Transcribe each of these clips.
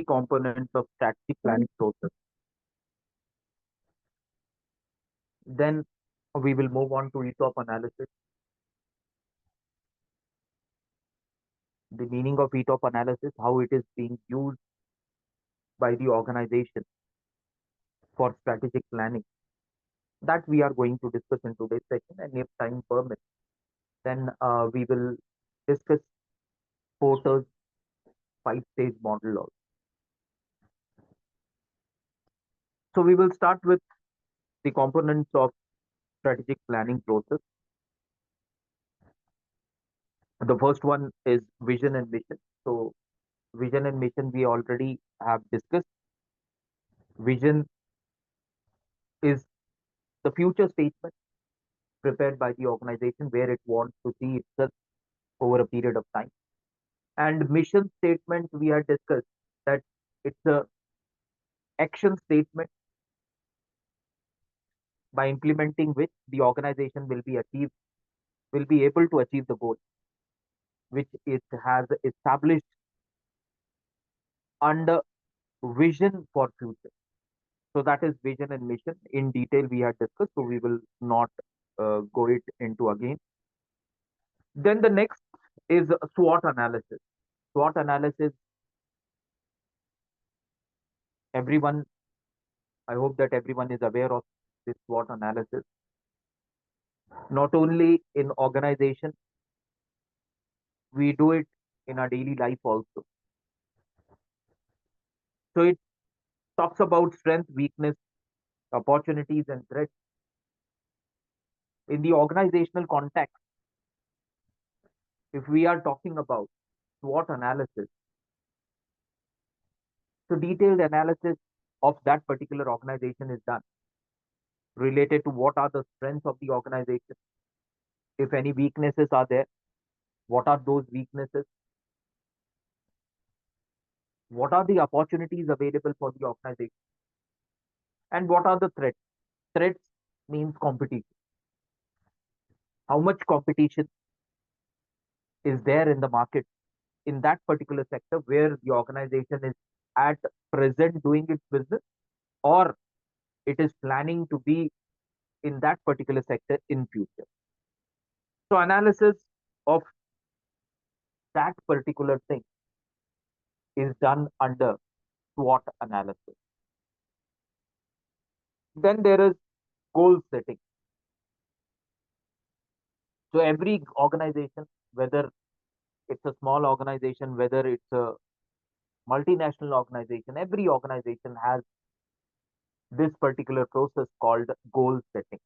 components of strategic planning process. Then we will move on to ESOP analysis. The meaning of ESOP analysis, how it is being used by the organization for strategic planning. That we are going to discuss in today's session, and if time permits, then we will discuss Porter's five-stage model also. So we will start with the components of strategic planning process. The first one is vision and mission. So vision and mission we already have discussed. Vision is the future statement prepared by the organization where it wants to see itself over a period of time. And mission statement we had discussed that it's a action statement by implementing which the organization will be able to achieve the goal which it has established under vision for future. So that is vision and mission in detail we had discussed. So we will not go it into again. Then the next is SWOT analysis. SWOT analysis, everyone, I hope that everyone is aware of this SWOT analysis. Not only in organization, we do it in our daily life also. So it talks about strength, weakness, opportunities, and threats. In the organizational context, if we are talking about SWOT analysis, so detailed analysis of that particular organization is done related to what are the strengths of the organization. If any weaknesses are there, what are those weaknesses? What are the opportunities available for the organization? And what are the threats? Threats means competition. How much competition is there in the market in that particular sector where the organization is at present doing its business, or it is planning to be in that particular sector in future. So analysis of that particular thing is done under SWOT analysis. Then there is goal setting. So every organization, whether it's a small organization, whether it's a multinational organization, every organization has this particular process called goal setting.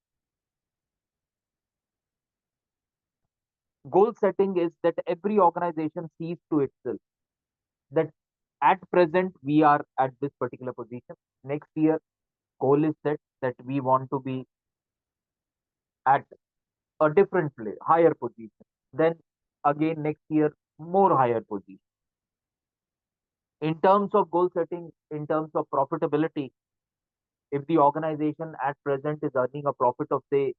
Goal setting is that every organization sees to itself that at present we are at this particular position. Next year, goal is set that we want to be at a different place, higher position. Then again next year, more higher position. In terms of goal setting, in terms of profitability, if the organization at present is earning a profit of say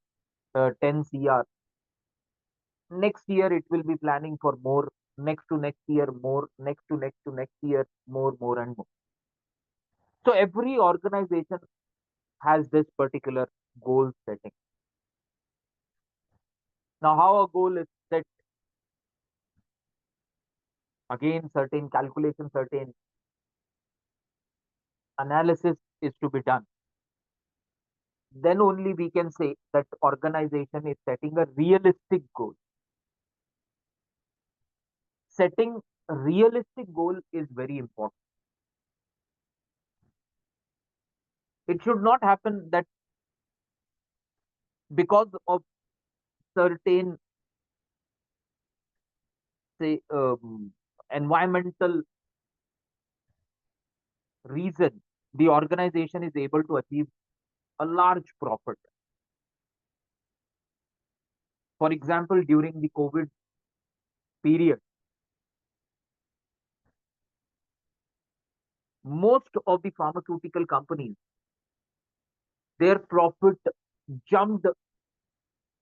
10 CR, next year it will be planning for more, next to next year more, next to next year more and more. So every organization has this particular goal setting. Now how a goal is set, again certain calculation, certain analysis is to be done. Then only we can say that organization is setting a realistic goal. Setting a realistic goal is very important. It should not happen that because of certain say environmental reason the organization is able to achieve a large profit. For example, during the COVID period, most of the pharmaceutical companies, their profit jumped.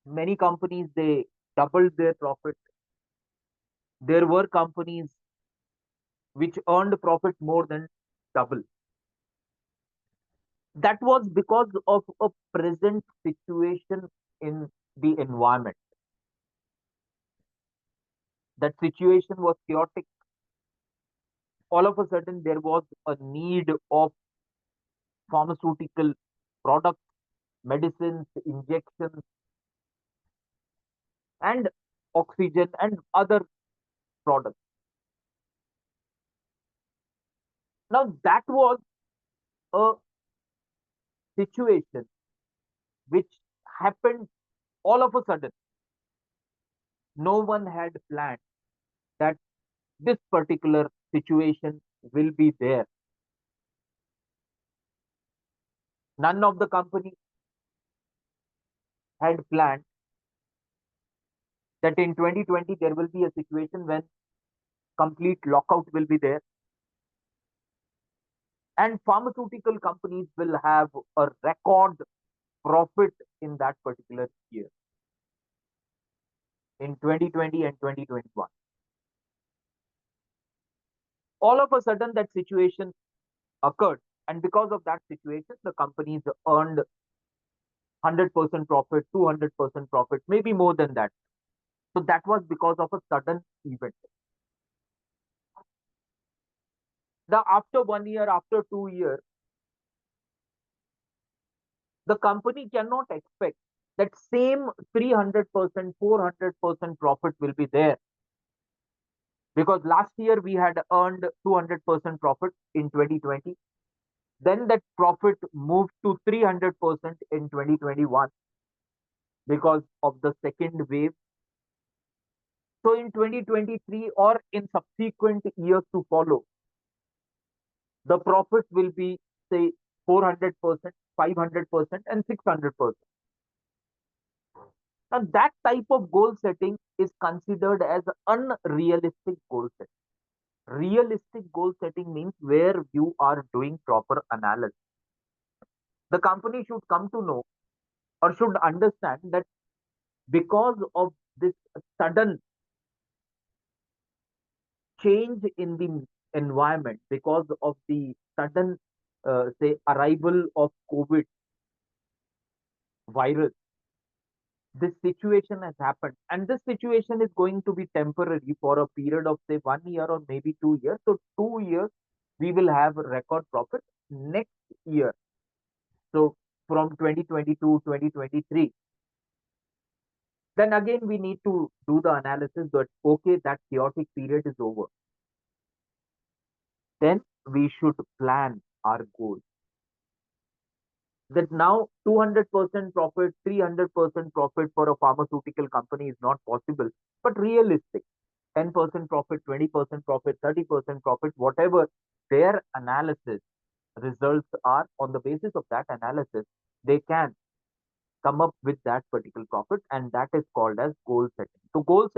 Many companies, they doubled their profit. There were companies which earned profit more than double. That was because of a present situation in the environment. That situation was chaotic. All of a sudden, there was a need of pharmaceutical products, medicines, injections, and oxygen and other products. Now, that was a situation which happened all of a sudden. No one had planned that this particular situation will be there. None of the company had planned that in 2020 there will be a situation when complete lockout will be there and pharmaceutical companies will have a record profit in that particular year in 2020 and 2021. All of a sudden, that situation occurred. And because of that situation, the companies earned 100% profit, 200% profit, maybe more than that. So that was because of a sudden event. The after 1 year, after 2 years, the company cannot expect that same 300%, 400% profit will be there. Because last year we had earned 200% profit in 2020. Then that profit moved to 300% in 2021 because of the second wave. So in 2023 or in subsequent years to follow, the profit will be, say, 400%, 500%, and 600%. And that type of goal setting is considered as unrealistic goal setting. Realistic goal setting means where you are doing proper analysis. The company should come to know or should understand that because of this sudden change in the environment, because of the sudden, say, arrival of COVID virus, this situation has happened. And this situation is going to be temporary for a period of, say, 1 year or maybe 2 years. So, 2 years, we will have record profit next year. So, from 2022, 2023, then again we need to do the analysis that, okay, that chaotic period is over. Then we should plan our goals. That now 200% profit, 300% profit for a pharmaceutical company is not possible, but realistic. 10% profit, 20% profit, 30% profit, whatever their analysis results are, on the basis of that analysis, they can come up with that particular profit, and that is called as goal setting. So, goal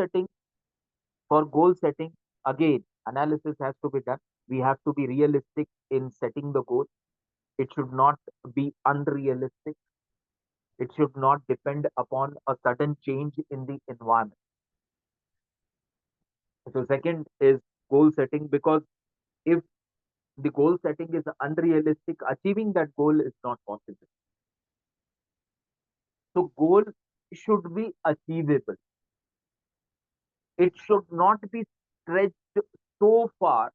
setting, again, analysis has to be done. We have to be realistic in setting the goal. It should not be unrealistic. It should not depend upon a sudden change in the environment. So, second is goal setting, because if the goal setting is unrealistic, achieving that goal is not possible. So, goal should be achievable. It should not be stretched so far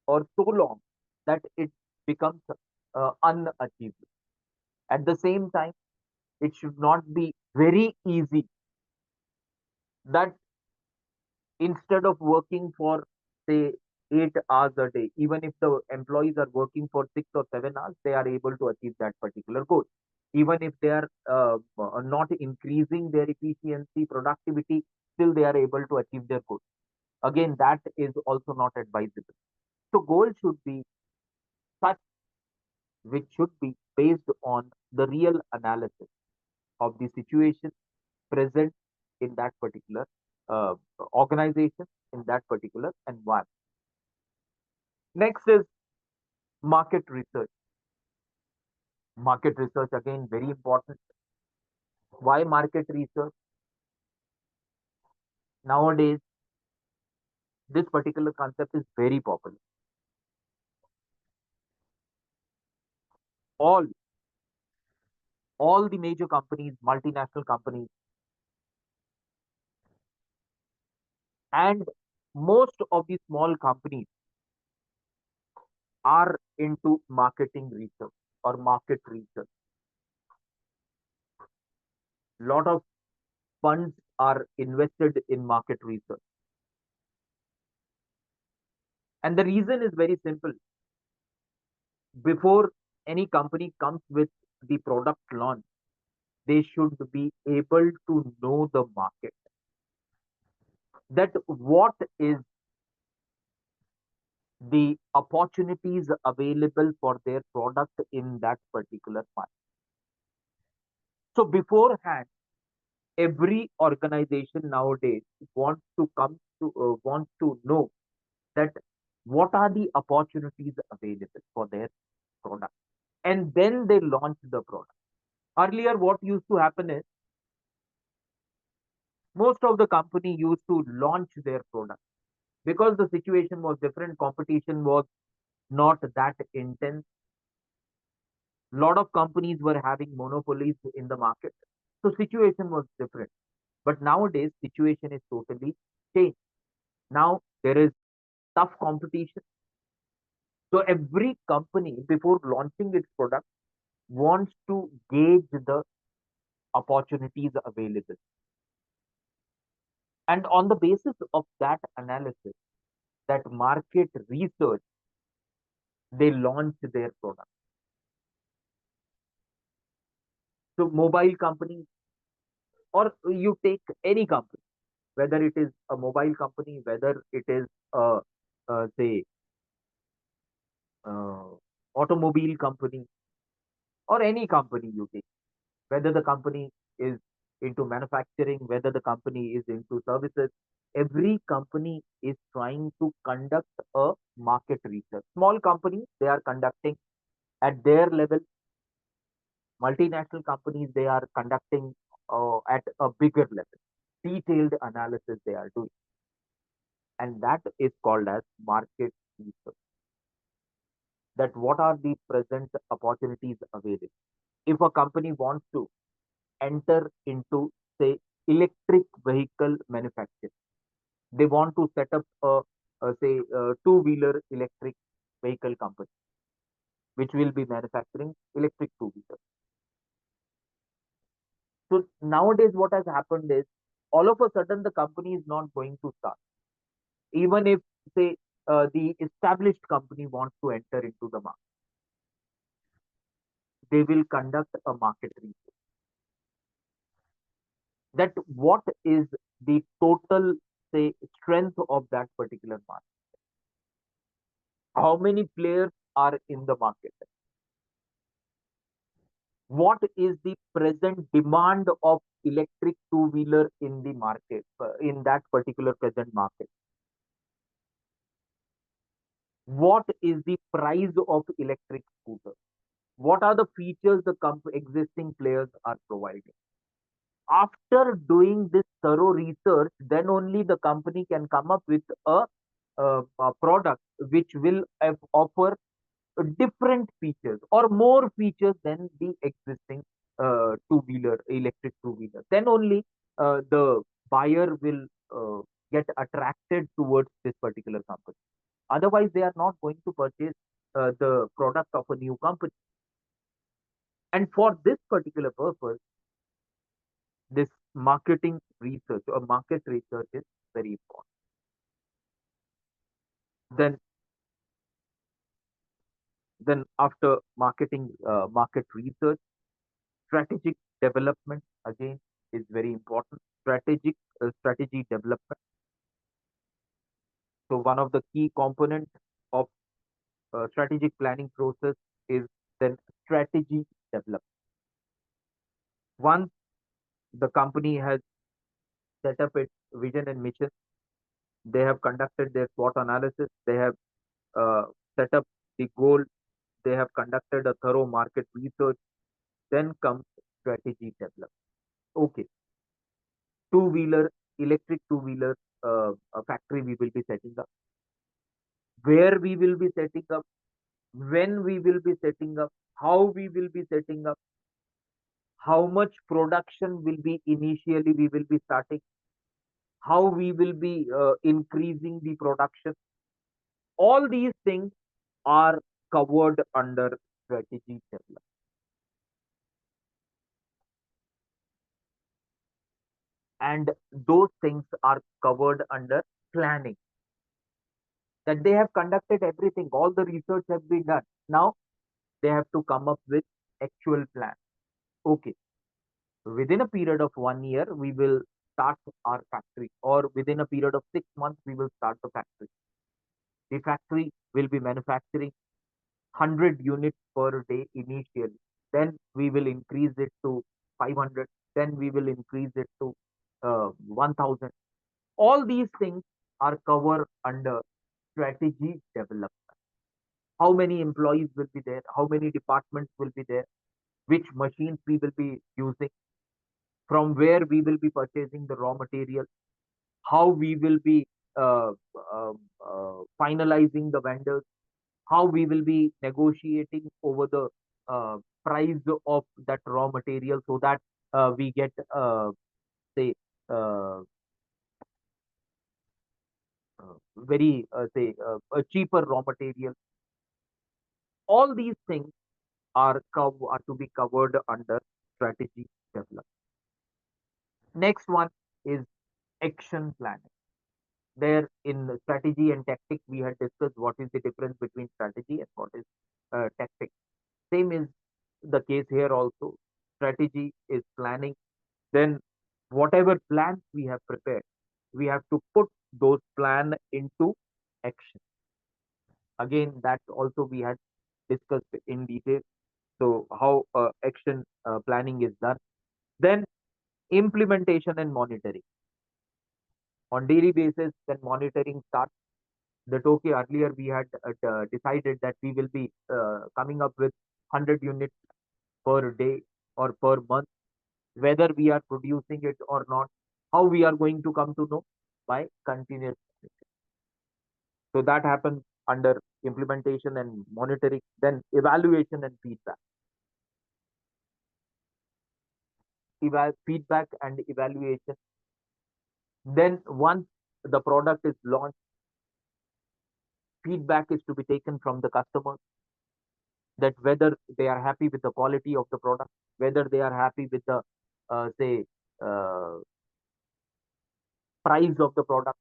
or so long that it becomes unachievable. At the same time, it should not be very easy that instead of working for, say, 8 hours a day, even if the employees are working for 6 or 7 hours, they are able to achieve that particular goal. Even if they are not increasing their efficiency, productivity, still they are able to achieve their goal. Again, that is also not advisable. So, goal should be such which should be based on the real analysis of the situation present in that particular uh, organization, in that particular environment. Next is market research. Market research, again, very important. Why market research? Nowadays, this particular concept is very popular. all all the major companies, multinational companies, and most of the small companies are into marketing research or market research. Lot of funds are invested in market research. And the reason is very simple. Before any company comes with the product launch, they should be able to know the market, that what is the opportunities available for their product in that particular market. So beforehand, every organization nowadays wants to know that what are the opportunities available for their product, and then they launch the product. Earlier, what used to happen is most of the company used to launch their product because the situation was different, competition was not that intense. Lot of companies were having monopolies in the market, so situation was different. But nowadays situation is totally changed. Now there is tough competition, so every company before launching its product wants to gauge the opportunities available, and on the basis of that analysis, that market research, they launch their product. So mobile companies, or you take any company, whether it is a mobile company, whether it is say uh, automobile company, or any company you take, whether the company is into manufacturing, whether the company is into services, every company is trying to conduct a market research. Small companies, they are conducting at their level. Multinational companies, they are conducting at a bigger level. Detailed analysis they are doing, and that is called as market research. That what are the present opportunities available. If a company wants to enter into, say, electric vehicle manufacturing, they want to set up a say, a two-wheeler electric vehicle company, which will be manufacturing electric two-wheelers. So nowadays, what has happened is all of a sudden the company is not going to start. Even if, say, the established company wants to enter into the market, they will conduct a market research. That what is the total, say, strength of that particular market? How many players are in the market? What is the present demand of electric two-wheeler in the market, in that particular present market? What is the price of electric scooter? What are the features the existing players are providing? After doing this thorough research, then only the company can come up with a product which will offer different features or more features than the existing two-wheeler, electric two-wheeler. Then only the buyer will get attracted towards this particular company. Otherwise, they are not going to purchase the product of a new company. And for this particular purpose, this marketing research or market research is very important. Then, then after market research, strategic development again is very important. Strategy development. So one of the key components of strategic planning process is then strategy development. Once the company has set up its vision and mission, they have conducted their SWOT analysis, they have uh, set up the goal, they have conducted a thorough market research, then comes strategy development. Okay, two-wheeler, electric two-wheeler a factory we will be setting up. Where we will be setting up, when we will be setting up, how we will be setting up, how much production will be initially we will be starting, how we will be increasing the production. All these things are covered under strategy development. And those things are covered under planning, that they have conducted everything, all the research has been done. Now they have to come up with actual plan. Okay, within a period of 1 year, we will start our factory, or within a period of 6 months, we will start the factory. The factory will be manufacturing 100 units per day initially. Then we will increase it to 500. Then we will increase it to 1000. All these things are covered under strategy development. How many employees will be there? How many departments will be there? Which machines we will be using? From where we will be purchasing the raw material? How we will be uh, finalizing the vendors? How we will be negotiating over the price of that raw material, so that we get say uh, very say a cheaper raw material. All these things are to be covered under strategy development. Next one is action planning. There in strategy and tactic, we had discussed what is the difference between strategy and what is tactic. Same is the case here also. Strategy is planning. Then whatever plans we have prepared, we have to put those plan into action. Again, that also we had discussed in detail. So how action planning is done. Then implementation and monitoring. On daily basis, when monitoring starts, that okay, earlier we had decided that we will be coming up with 100 units per day or per month, whether we are producing it or not. How we are going to come to know? By continuous monitoring. So that happens under implementation and monitoring. Then evaluation and feedback. Feedback and evaluation. Then once the product is launched, feedback is to be taken from the customer, that whether they are happy with the quality of the product, whether they are happy with the say uh, price of the product,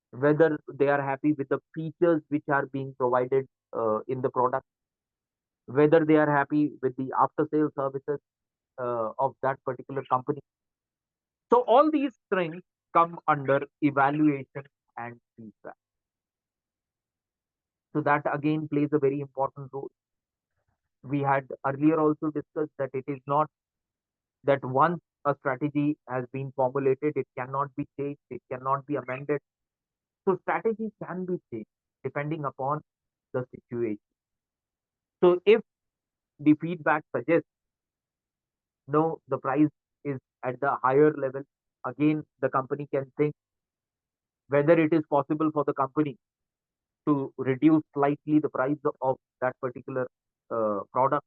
whether they are happy with the features which are being provided in the product, whether they are happy with the after sales services of that particular company. So all these things come under evaluation and feedback. So that again plays a very important role. We had earlier also discussed that it is not that once a strategy has been formulated, it cannot be changed, it cannot be amended. So strategy can be changed depending upon the situation. So if the feedback suggests no, the price is at the higher level, again the company can think whether it is possible for the company to reduce slightly the price of that particular product.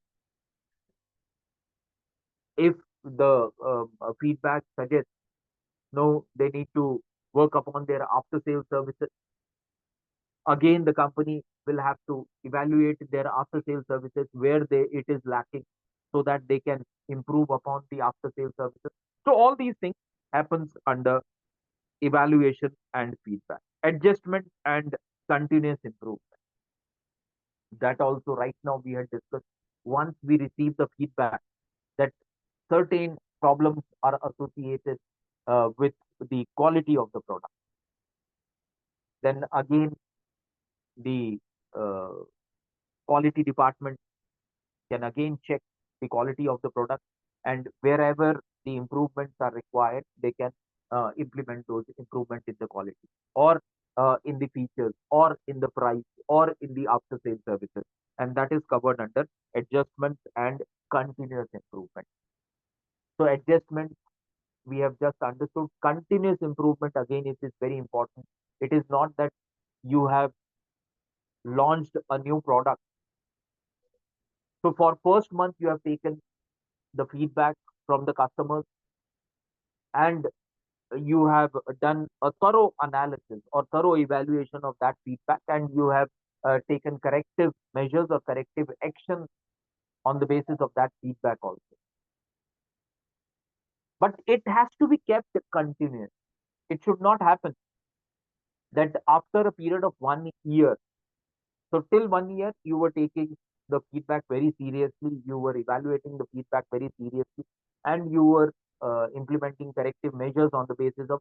If the feedback suggests no, they need to work upon their after sales services, again the company will have to evaluate their after sales services where it is lacking, so that they can improve upon the after sales services. So all these things happens under evaluation and feedback. Adjustment and continuous improvement, that also right now we had discussed. Once we receive the feedback that certain problems are associated with the quality of the product, then again the uh, quality department can again check the quality of the product, and wherever the improvements are required, they can implement those improvements in the quality, or in the features, or in the price, or in the after sales services. And that is covered under adjustments and continuous improvement. So adjustment, we have just understood. Continuous improvement, again, it is very important. It is not that you have launched a new product. So for first month, you have taken the feedback from the customers, and you have done a thorough analysis or thorough evaluation of that feedback, and you have taken corrective measures or corrective action on the basis of that feedback also. But it has to be kept continuous. It should not happen that after a period of 1 year, so till 1 year, you were taking the feedback very seriously, you were evaluating the feedback very seriously, and you were implementing corrective measures on the basis of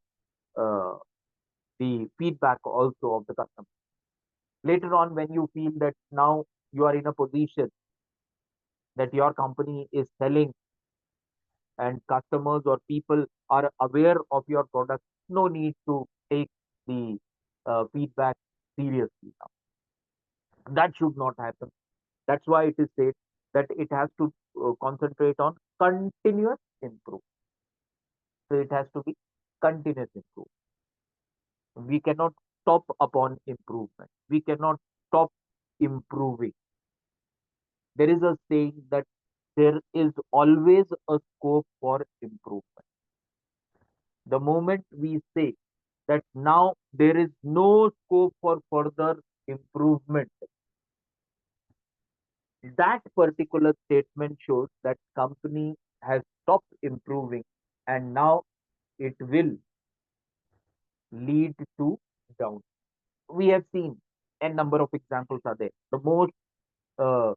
uh, the feedback also of the customer. Later on, when you feel that now you are in a position that your company is selling and customers or people are aware of your product, no need to take the feedback seriously now. That should not happen. That's why it is said that it has to concentrate on continuous improvement. So it has to be continuous improvement. We cannot stop upon improvement. We cannot stop improving. There is a saying that there is always a scope for improvement. The moment we say that now there is no scope for further improvement, that particular statement shows that company has stopped improving, and now it will lead to down. We have seen a number of examples are there. The most uh,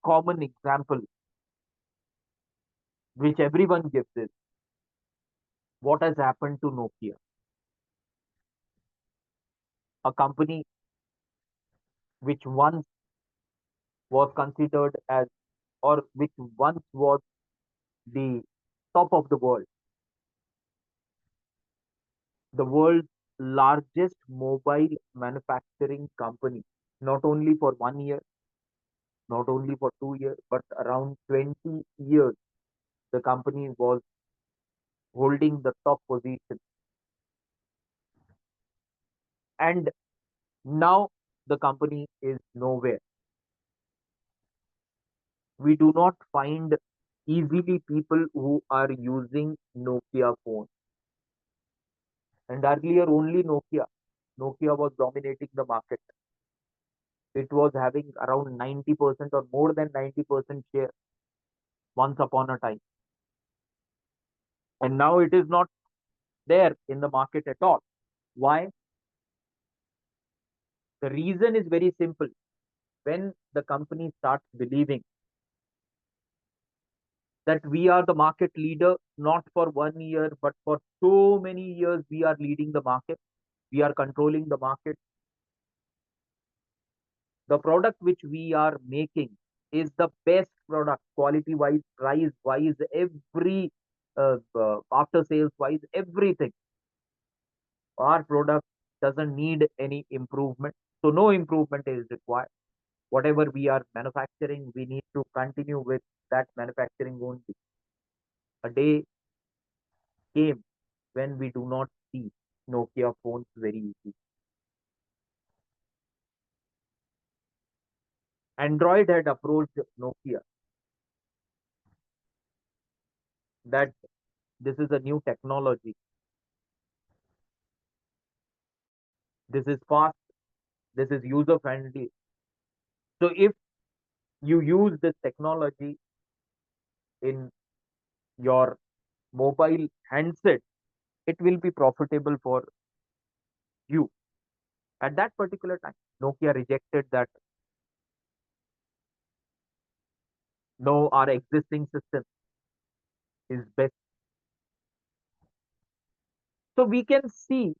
common example which everyone gives is what has happened to Nokia, a company which once was considered as, or which once was the top of the world's largest mobile manufacturing company, not only for 1 year, not only for 2 years, but around 20 years, the company was holding the top position. And now the company is nowhere. We do not find easily people who are using Nokia phones. And earlier, only Nokia was dominating the market. It was having around 90% or more than 90% share once upon a time. And now it is not there in the market at all. Why? The reason is very simple. When the company starts believing that we are the market leader, not for 1 year, but for so many years, we are leading the market, we are controlling the market. The product which we are making is the best product, quality wise, price wise, every after sales wise, everything. Our product doesn't need any improvement. So no improvement is required. Whatever we are manufacturing, we need to continue with that manufacturing only. A day came when we do not see Nokia phones very easy. Android had approached Nokia that this is a new technology, this is fast, this is user friendly. So if you use this technology in your mobile handset, it will be profitable for you. At that particular time, Nokia rejected that. No, our existing system is best. So we can see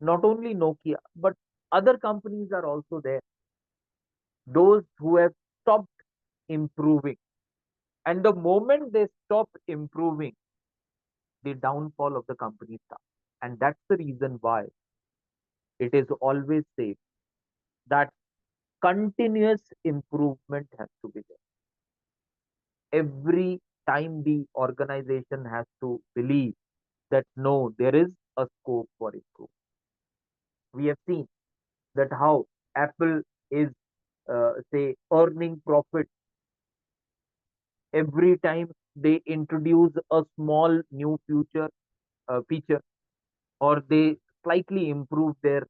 not only Nokia, but other companies are also there. Those who have stopped improving. And the moment they stop improving, the downfall of the company starts. And that's the reason why it is always said that continuous improvement has to be there. Every time the organization has to believe that no, there is a scope for improvement. We have seen that how Apple is say earning profit every time they introduce a small new feature, or they slightly improve their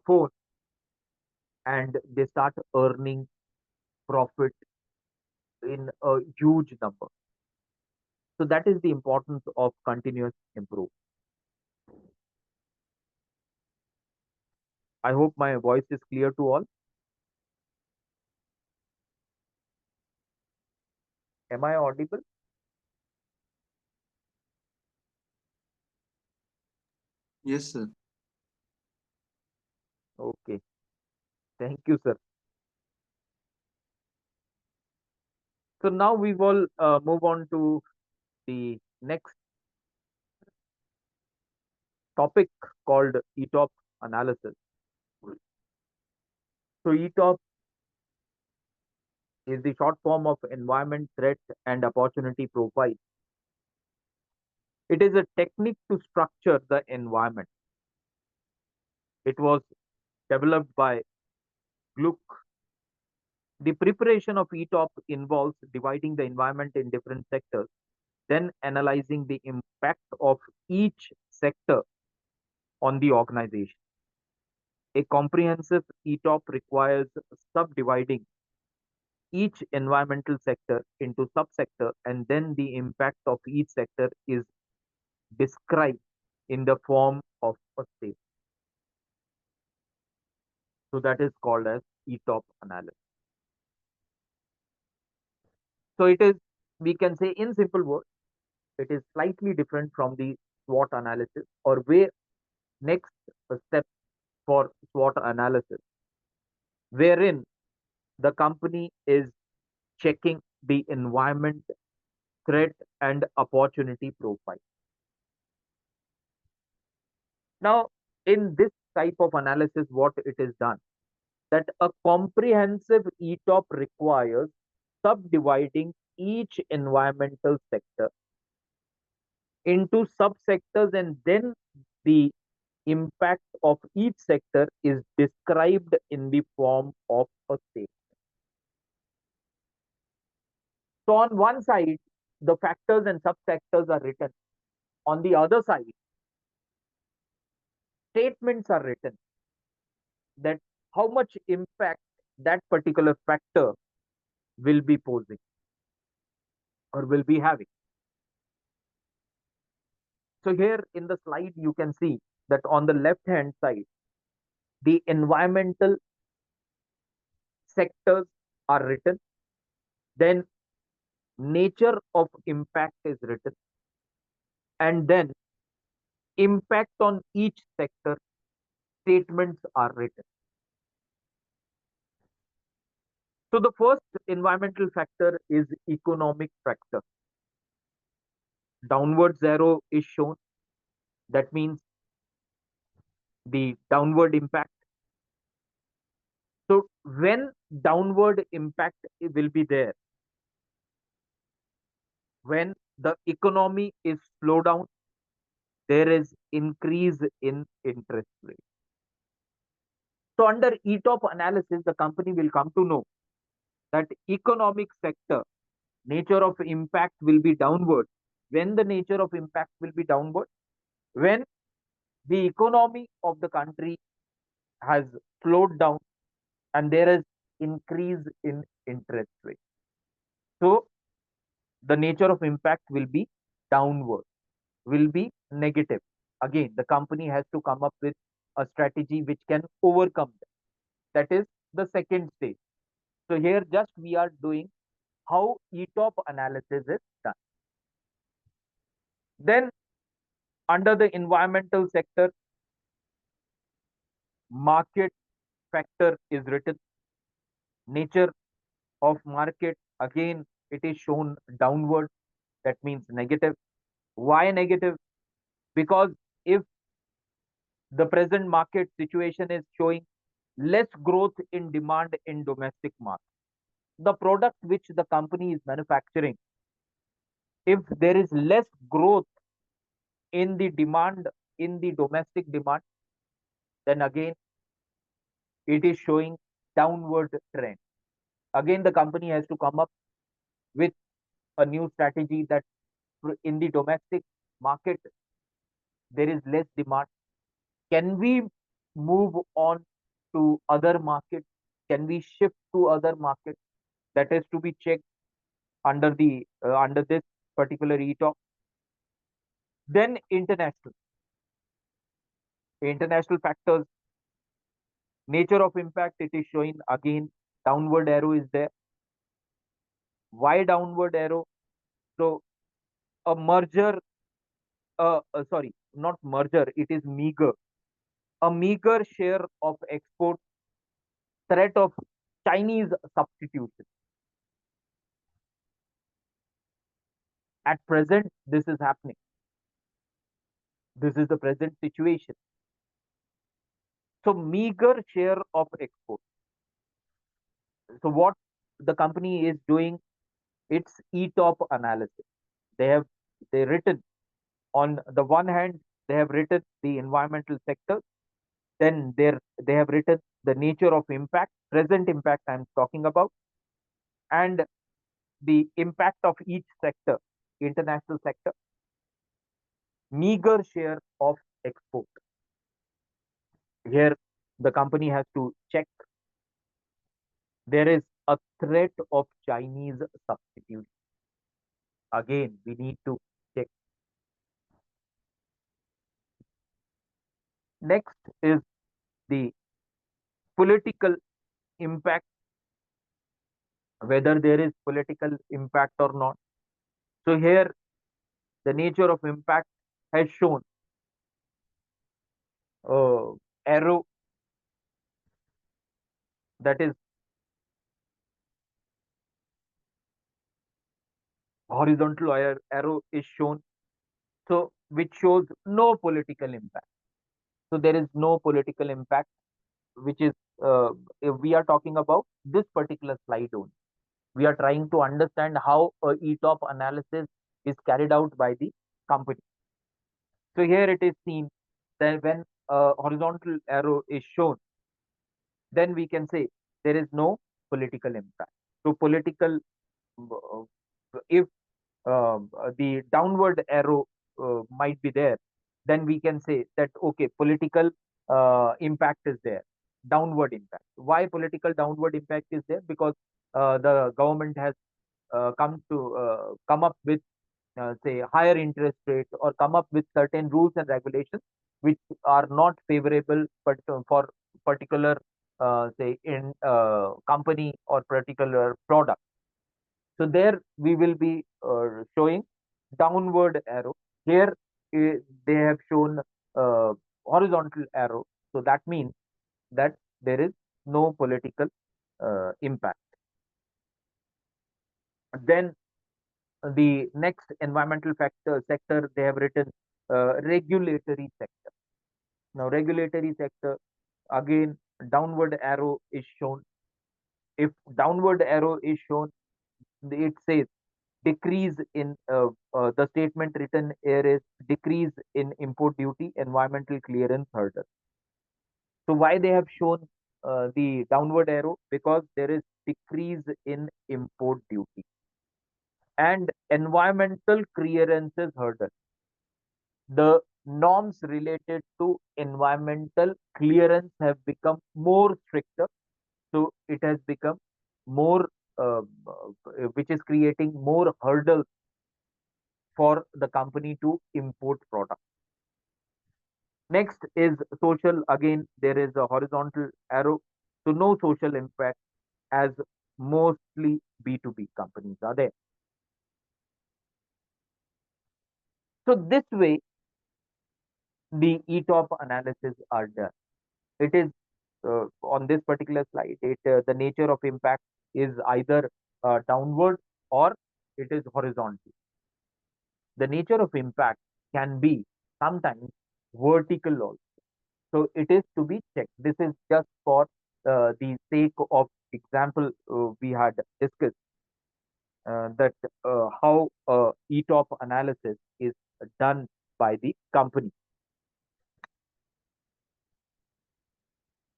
phone, and they start earning profit in a huge number. So that is the importance of continuous improvement. I hope my voice is clear to all. Am I audible? Yes, sir. Okay. Thank you, sir. So now we will move on to the next topic called ETOP analysis. So ETOP is the short form of environment, threat, and opportunity profile. It is a technique to structure the environment. It was developed by Gluck. The preparation of ETOP involves dividing the environment in different sectors, then analyzing the impact of each sector on the organization. A comprehensive ETOP requires subdividing each environmental sector into subsector, and then the impact of each sector is described in the form of a state. So that is called as ETOP analysis. So it is, we can say in simple words, it is slightly different from the SWOT analysis, or where next step for SWOT analysis, wherein the company is checking the environment, threat, and opportunity profile. Now, in this type of analysis, what it is done, that a comprehensive ETOP requires subdividing each environmental sector into subsectors, and then the impact of each sector is described in the form of a statement. So on one side, the factors and subsectors are written. On the other side, statements are written, that how much impact that particular factor will be posing or will be having. So here in the slide, you can see that on the left hand side, the environmental sectors are written, then nature of impact is written, and then impact on each sector statements are written. So the first environmental factor is economic factor. Downwards arrow is shown. That means the downward impact. So when downward impact will be there, when the economy is slow down, there is increase in interest rate. So under ETOP analysis, the company will come to know that economic sector nature of impact will be downward. When the nature of impact will be downward, when the economy of the country has slowed down and there is increase in interest rate. So the nature of impact will be downward, will be negative. Again, the company has to come up with a strategy which can overcome that. That is the second stage. So here just we are doing how ETOP analysis is done. Then under the environmental sector, market factor is written. Nature of market, again, it is shown downward. That means negative. Why negative? Because if the present market situation is showing less growth in demand in domestic market, the product which the company is manufacturing, if there is less growth in the demand, in the domestic demand, then again it is showing downward trend. Again, the company has to come up with a new strategy that in the domestic market there is less demand. Can we move on to other markets? Can we shift to other markets? That is to be checked under this particular ETOP. Then international factors, nature of impact. It is showing again downward arrow is there. Why downward arrow? So a merger, sorry, not merger. It is meager. A meager share of export, threat of Chinese substitution. At present, this is happening. This is the present situation. So meager share of export. So what the company is doing, it's ETOP analysis. They have they written on the one hand, they have written the environmental sector, then they have written the nature of impact, present impact I'm talking about, and the impact of each sector, international sector, meager share of export. Here the company has to check there is a threat of Chinese substitution. Again, we need to check. Next is the political impact, whether there is political impact or not. So here the nature of impact has shown arrow, that is horizontal arrow is shown, so which shows no political impact. So there is no political impact, which is if we are talking about this particular slide only. We are trying to understand how a ETOP analysis is carried out by the company. So here it is seen that when a horizontal arrow is shown, then we can say there is no political impact. So political, uh, if the downward arrow might be there, then we can say that okay, political impact is there, downward impact. Why political downward impact is there? Because the government has come up with say higher interest rates or come up with certain rules and regulations which are not favorable but for particular say in company or particular product. So there we will be showing downward arrow. Here they have shown horizontal arrow. So that means that there is no political impact. Then the next environmental factor sector, they have written regulatory sector. Now regulatory sector, again downward arrow is shown. If downward arrow is shown, it says decrease in the statement written here is decrease in import duty, environmental clearance hurdle. So why they have shown the downward arrow? Because there is decrease in import duty and environmental clearances hurdle. The norms related to environmental clearance have become more stricter. So it has become more, which is creating more hurdles for the company to import products. Next is social. Again, there is a horizontal arrow. So no social impact as mostly B2B companies are there. So this way, the ETOP analysis are done. It is on this particular slide, the nature of impact is either downward or it is horizontal. The nature of impact can be sometimes vertical also. So it is to be checked. This is just for the sake of example we had discussed that how ETOP analysis is done by the company.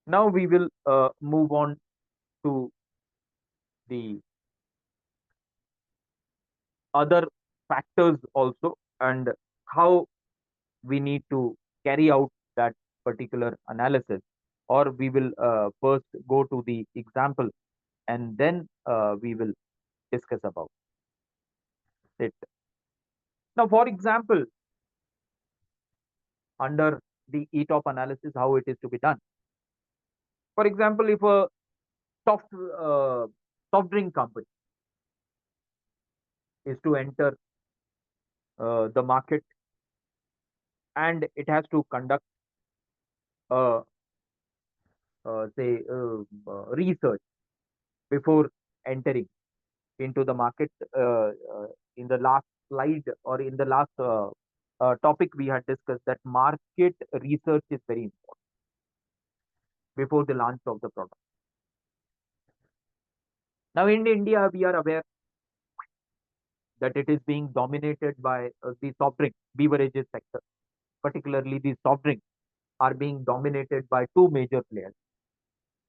Now we will move on to the other factors also, and how we need to carry out that particular analysis, or we will first go to the example, and then we will discuss about it. Now, for example, under the ETOP analysis, how it is to be done. For example, if a soft soft drink company is to enter the market, and it has to conduct uh, say research before entering into the market. In the last slide, or in the last topic, we had discussed that market research is very important before the launch of the product. Now, in India, we are aware that it is being dominated by the soft drink beverages sector. Particularly, the soft drinks are being dominated by two major players.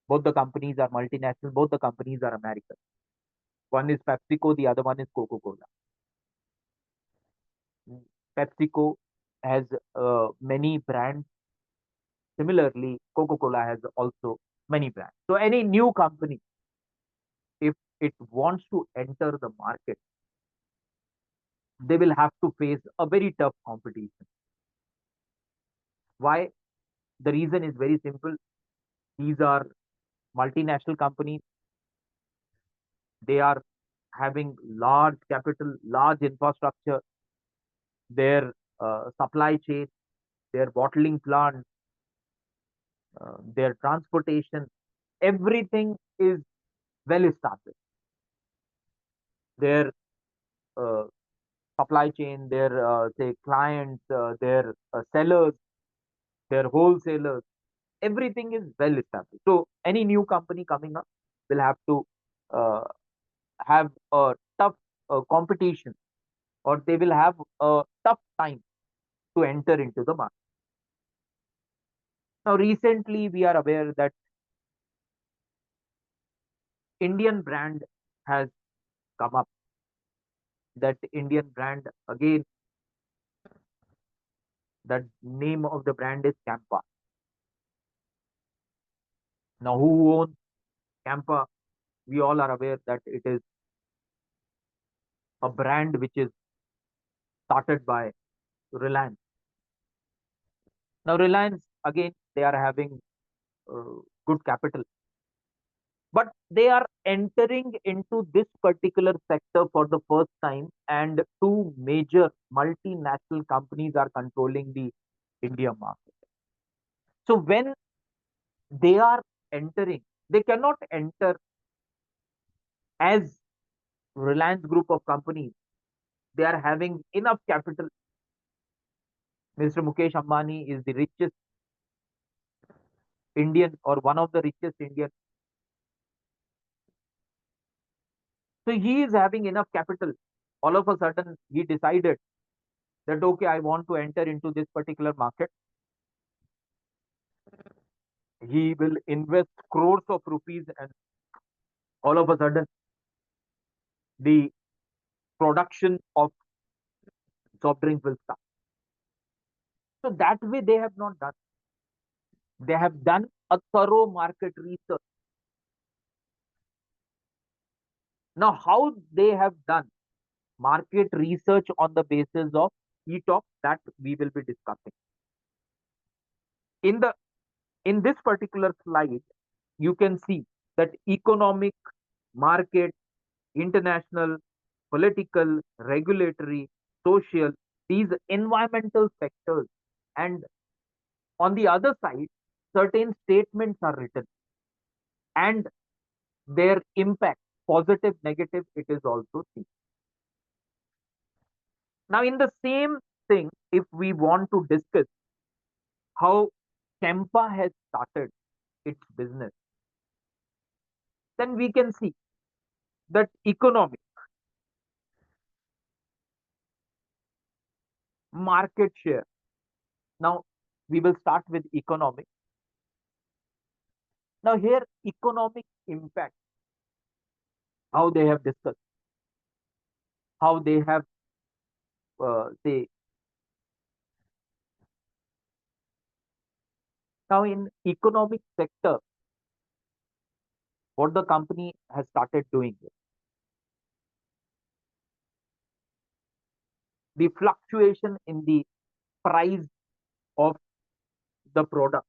Both the companies are multinational. Both the companies are American. One is PepsiCo. The other one is Coca-Cola. PepsiCo has many brands. Similarly, Coca-Cola has also many brands. So any new company, if it wants to enter the market, they will have to face a very tough competition. Why? The reason is very simple. These are multinational companies. They are having large capital, large infrastructure, their supply chain, their bottling plant, their transportation, everything is well established. Their uh, supply chain, their say clients, their sellers, their wholesalers, everything is well established. So any new company coming up will have to uh, have a tough competition, or they will have a tough time to enter into the market. Now, recently we are aware that Indian brand has come up. That Indian brand, again, that name of the brand is Campa. Now, who owns Campa? We all are aware that it is a brand which is started by Reliance. Now, Reliance, again, they are having good capital, but they are entering into this particular sector for the first time, and two major multinational companies are controlling the India market. So when they are entering, they cannot enter as Reliance group of companies. They are having enough capital. Mr. Mukesh Ambani is the richest Indian, or one of the richest Indian. So he is having enough capital. All of a sudden, he decided that, okay, I want to enter into this particular market. He will invest crores of rupees, and all of a sudden, the production of soft drinks will start. So that way, they have not done. They have done a thorough market research. Now, how they have done market research on the basis of ETOP, that we will be discussing. In the in this particular slide, you can see that economic, market, international, political, regulatory, social, these environmental sectors, and on the other side, certain statements are written, and their impact, positive, negative, it is also seen. Now, in the same thing, if we want to discuss how Kempa has started its business, then we can see that economic, market share. Now, we will start with economic. Now, here, economic impact. how they have discussed, how they have say now in economic sector, what the company has started doing, the fluctuation in the price of the product.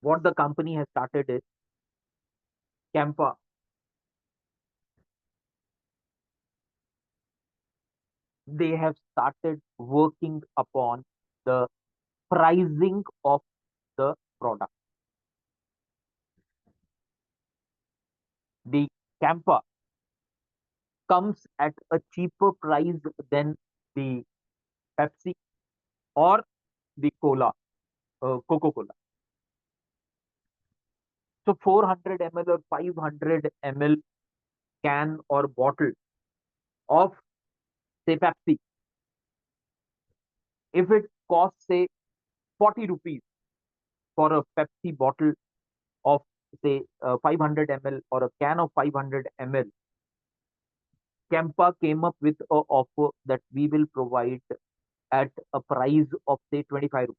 What the company has started is Campa. They have started working upon the pricing of the product. The Campa comes at a cheaper price than the Pepsi or the Coca-Cola. So 400 ml or 500 ml can or bottle of say Pepsi, if it costs say 40 rupees for a Pepsi bottle of say 500 ml or a can of 500 ml, Campa came up with a offer that we will provide at a price of say 25 rupees.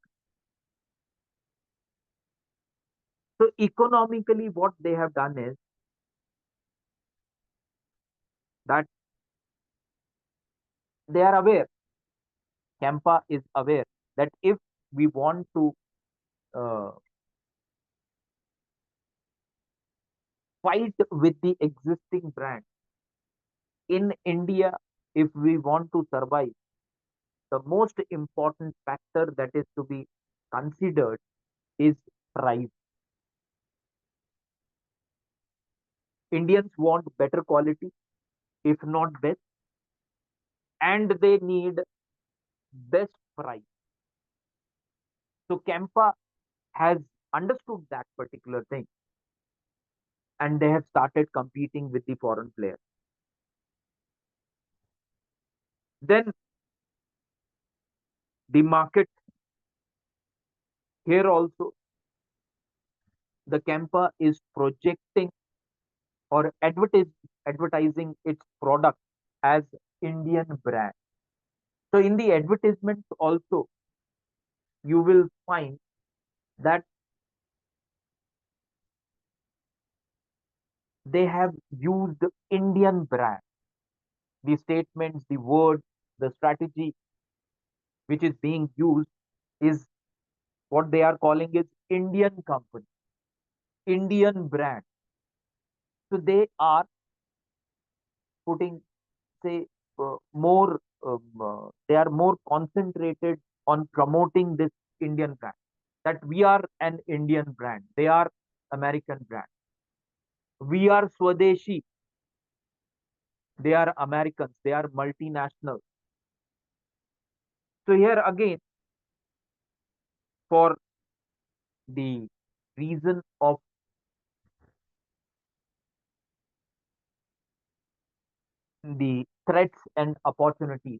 So economically, what they have done is that they are aware, Campa is aware that if we want to uh, fight with the existing brand in India, if we want to survive, the most important factor that is to be considered is price. Indians want better quality, if not best, and they need best price. So Campa has understood that particular thing, and they have started competing with the foreign players. Then the market here also, the Campa is projecting or advertising its product as Indian brand. So in the advertisement also, you will find that they have used Indian brand. The statements, the words, the strategy which is being used is what they are calling is Indian company, Indian brand. So they are putting, say, they are more concentrated on promoting this Indian brand. That we are an Indian brand, they are American brand. We are Swadeshi, they are Americans, they are multinational. So here again, for the reason of the threats and opportunities,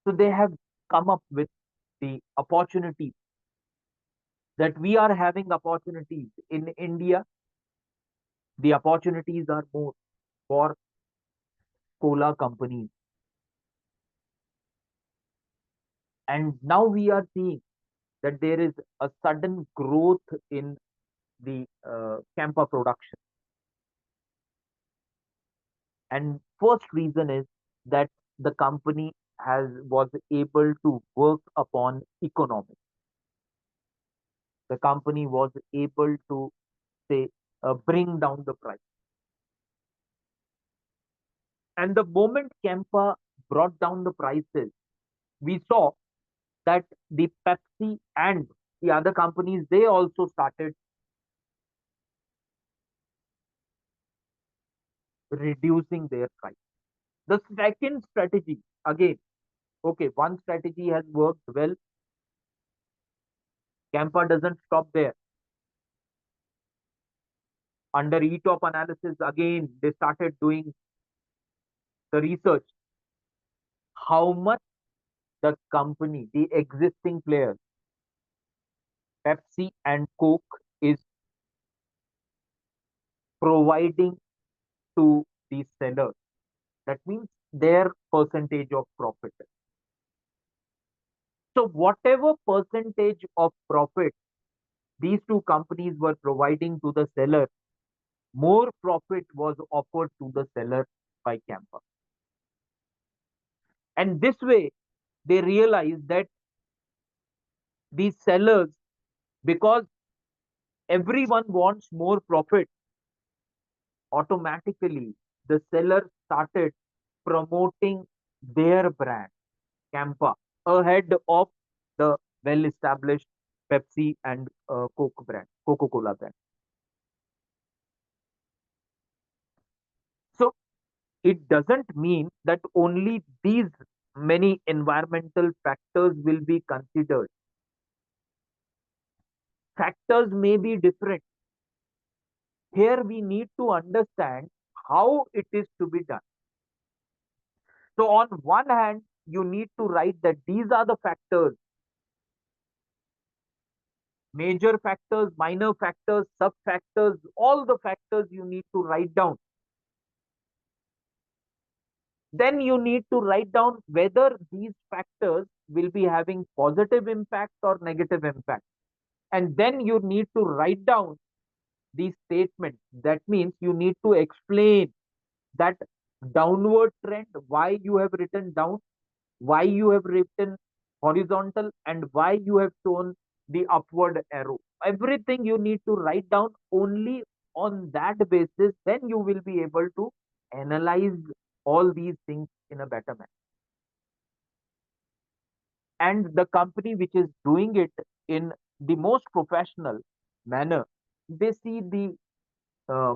so they have come up with the opportunities, that we are having opportunities in India. The opportunities are more for cola companies, and now we are seeing that there is a sudden growth in the Campa production. And first reason is that the company has was able to work upon economics. The company was able to say bring down the price. And the moment Campa brought down the prices, we saw that the Pepsi and the other companies, they also started reducing their price. The second strategy, again, okay, one strategy has worked well. Campa doesn't stop there. Under ETOP analysis, again, they started doing the research. How much the company, the existing players, Pepsi and Coke, is providing to the sellers. That means their percentage of profit. So whatever percentage of profit these two companies were providing to the seller, more profit was offered to the seller by Campa. And this way, they realized that these sellers, because everyone wants more profit, automatically the seller started promoting their brand, Campa, ahead of the well-established Pepsi and Coke brand, Coca-Cola brand. So it doesn't mean that only these many environmental factors will be considered. Factors may be different. Here we need to understand how it is to be done. So on one hand, you need to write that these are the factors, major factors, minor factors, sub factors, all the factors you need to write down. Then you need to write down whether these factors will be having positive impact or negative impact. And then you need to write down these statements. That means you need to explain that downward trend, why you have written down, why you have written horizontal, and why you have shown the upward arrow. Everything you need to write down. Only on that basis, then you will be able to analyze all these things in a better manner. And the company which is doing it in the most professional manner, they see the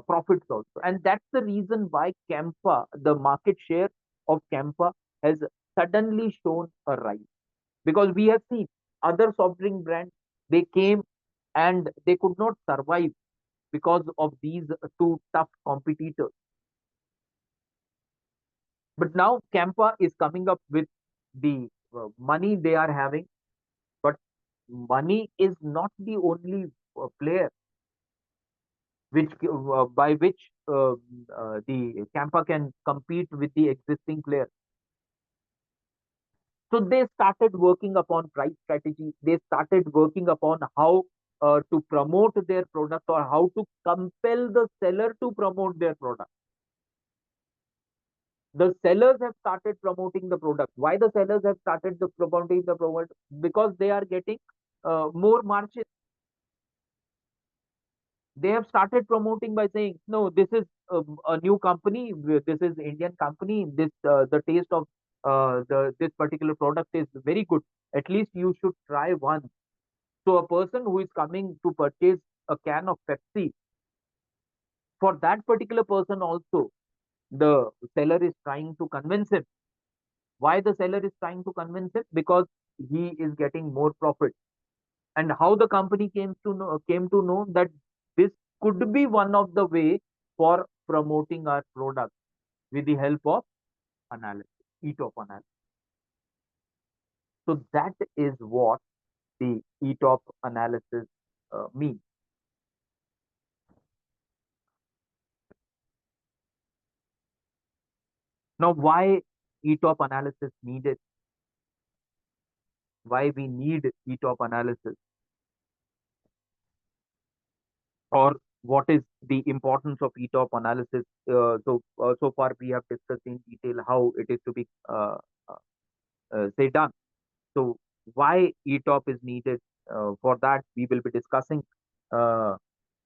profits also. And that's the reason why Campa, the market share of Campa has suddenly shown a rise. Because we have seen other soft drink brands, they came and they could not survive because of these two tough competitors. But now Campa is coming up with the money they are having. But money is not the only player which by which the Campa can compete with the existing players. So they started working upon price strategy. They started working upon how to promote their product or how to compel the seller to promote their product. The sellers have started promoting the product. Why the sellers have started the promoting the product? Because they are getting more margin. They have started promoting by saying, no, this is a new company, this is Indian company, this the taste of the this particular product is very good, at least you should try once. So a person who is coming to purchase a can of Pepsi, for that particular person also, the seller is trying to convince him. Why the seller is trying to convince him? Because he is getting more profit. And how the company came to know that this could be one of the way for promoting our product with the help of analysis, ETOP analysis. So that is what the ETOP analysis means. Now, why ETOP analysis needed? Why we need ETOP analysis? Or what is the importance of ETOP analysis? So far we have discussed in detail how it is to be say done. So why ETOP is needed? For that, we will be discussing uh,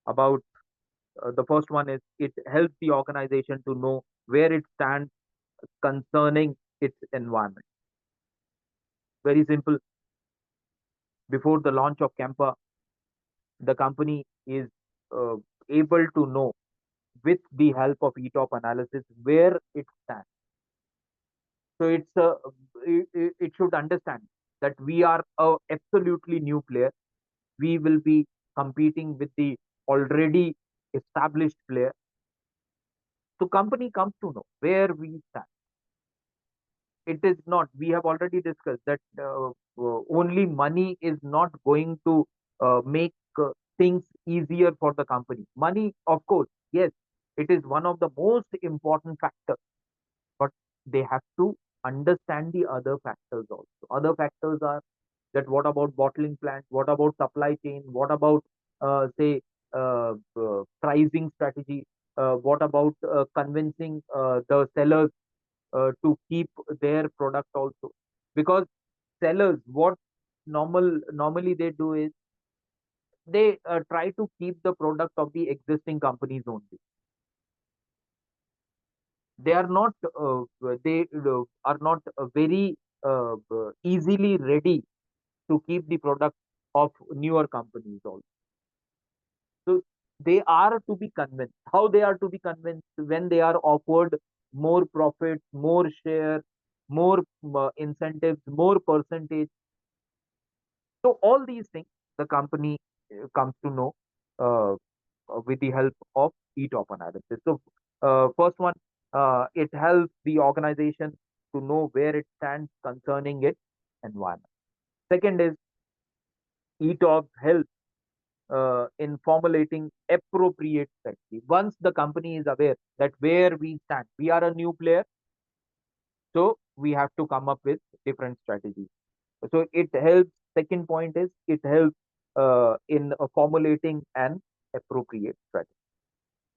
about the first one is it helps the organization to know where it stands concerning its environment. Very simple. Before the launch of Campa, the company is uh, able to know with the help of ETOP analysis where it stands. So it should understand that we are a absolutely new player. We will be competing with the already established player. So company comes to know where we stand. It is not, we have already discussed that only money is not going to make things easier for the company. Money, of course, yes, It is one of the most important factors, but they have to understand the other factors also. Other factors are that what about bottling plant? What about supply chain? What about say pricing strategy? What about convincing the sellers to keep their product also? Because sellers, what normally they do is they try to keep the product of the existing companies only. They are not very easily ready to keep the product of newer companies also. So they are to be convinced. How they are to be convinced? When they are offered more profit, more share, more incentives, more percentage. So all these things the company comes to know uh, with the help of ETOP analysis. So first one, it helps the organization to know where it stands concerning its environment. Second is ETOP helps in formulating appropriate strategy. Once the company is aware that where we stand, we are a new player, so we have to come up with different strategies. So it helps. Second point is it helps in formulating an appropriate strategy.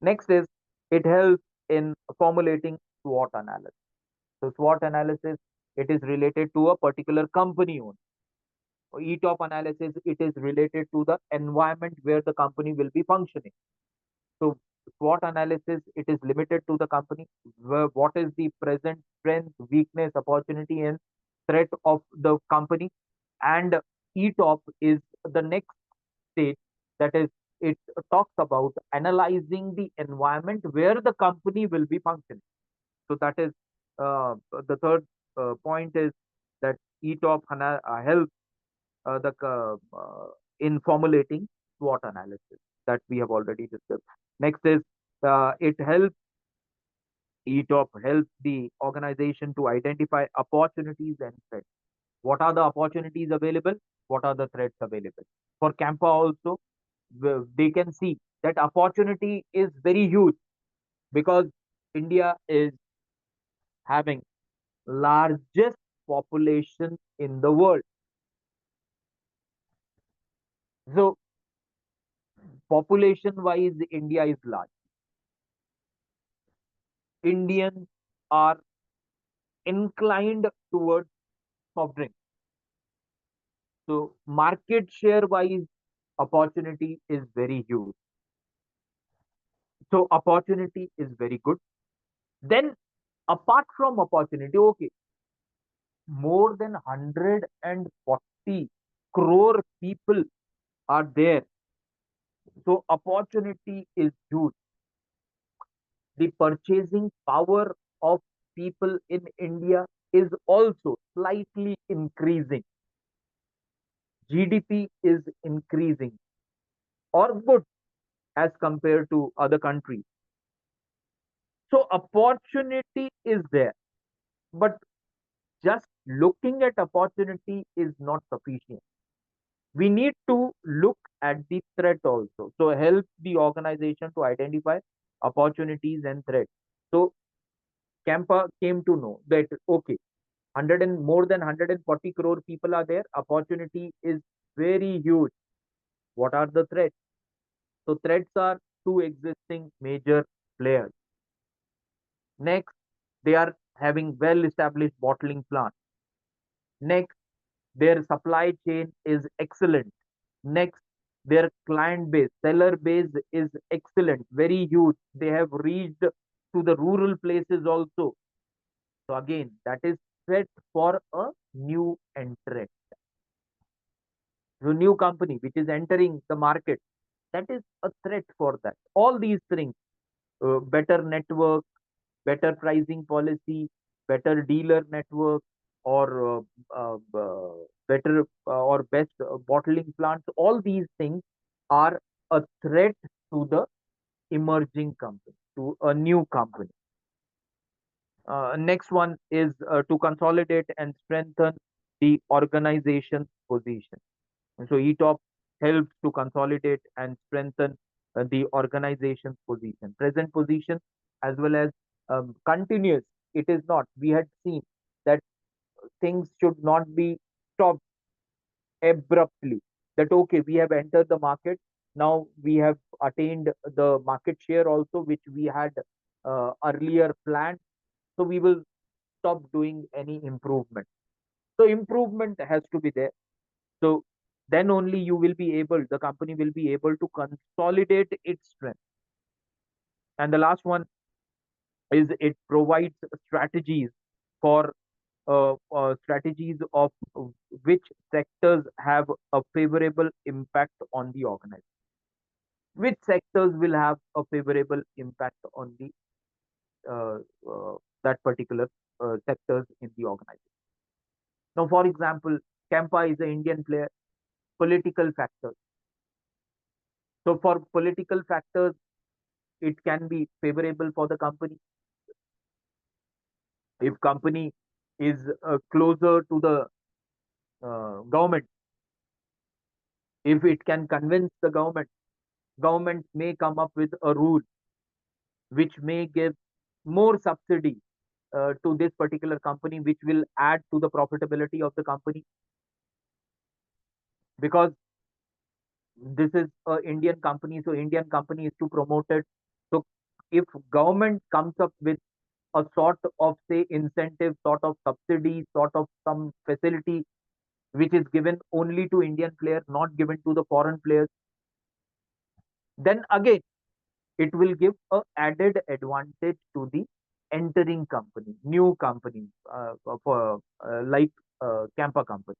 Next is it helps in formulating SWOT analysis. So SWOT analysis, it is related to a particular company only. ETOP analysis, it is related to the environment where the company will be functioning. So SWOT analysis, it is limited to the company. What is the present strength, weakness, opportunity, and threat of the company? And ETOP is the next stage. That is, it talks about analyzing the environment where the company will be functioning. So that is the third point is that ETOP helps in formulating SWOT analysis that we have already discussed. Next is it helps ETOP helps the organization to identify opportunities and threats. What are the opportunities available? What are the threats available? For Campa also, they can see that opportunity is very huge because India is having largest population in the world. So population wise, India is large. Indians are inclined towards soft drink. So market share wise, opportunity is very huge. So opportunity is very good. Then apart from opportunity, okay, more than 140 crore people are there. So opportunity is huge. The purchasing power of people in India is also slightly increasing. GDP is increasing or good as compared to other countries. So opportunity is there, but just looking at opportunity is not sufficient. We need to look at the threat also. So help the organization to identify opportunities and threats. So Campa came to know that okay, 100 and more than 140 crore people are there. Opportunity is very huge. What are the threats? So threats are two existing major players. Next, they are having well-established bottling plant. Next, their supply chain is excellent. Next, their client base, seller base is excellent, very huge. They have reached to the rural places also. So again, that is threat for a new entrant. The new company which is entering the market, that is a threat for that. All these things, better network, better pricing policy, better dealer network, or better or best bottling plants, all these things are a threat to the emerging company, to a new company. Next one is to consolidate and strengthen the organization's position. And so ETOP helps to consolidate and strengthen the organization's position, present position, as well as continuous. It is not. We had seen that things should not be stopped abruptly. That okay, we have entered the market. Now we have attained the market share also, which we had earlier planned. So we will stop doing any improvement. So improvement has to be there. So then only you will be able, the company will be able to consolidate its strength. And the last one is it provides strategies for strategies of which sectors have a favorable impact on the organization. Which sectors will have a favorable impact on the uh, that particular sectors in the organization. Now, for example, Campa is an Indian player. Political factors. So, for political factors, it can be favorable for the company if company is closer to the government. If it can convince the government may come up with a rule which may give more subsidy to this particular company, which will add to the profitability of the company, because this is a Indian company, so Indian company is to promote it. So if government comes up with a sort of say incentive, sort of subsidy, sort of some facility which is given only to Indian players, not given to the foreign players, then again it will give a added advantage to the entering company, new company, for like Campa company.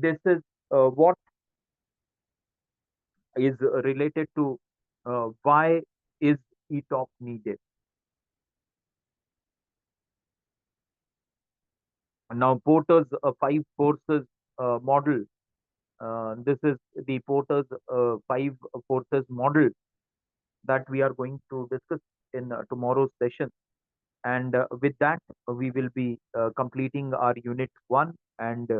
This is what is related to why is ETOP needed. Now, Porter's five forces model. This is the Porter's five forces model that we are going to discuss in tomorrow's session. And with that, we will be completing our unit one. And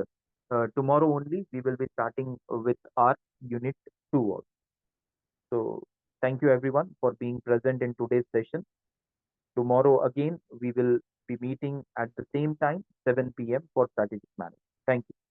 tomorrow only, we will be starting with our unit two also. So, thank you everyone for being present in today's session. Tomorrow again, we will be meeting at the same time, 7 p.m. for strategic management. Thank you.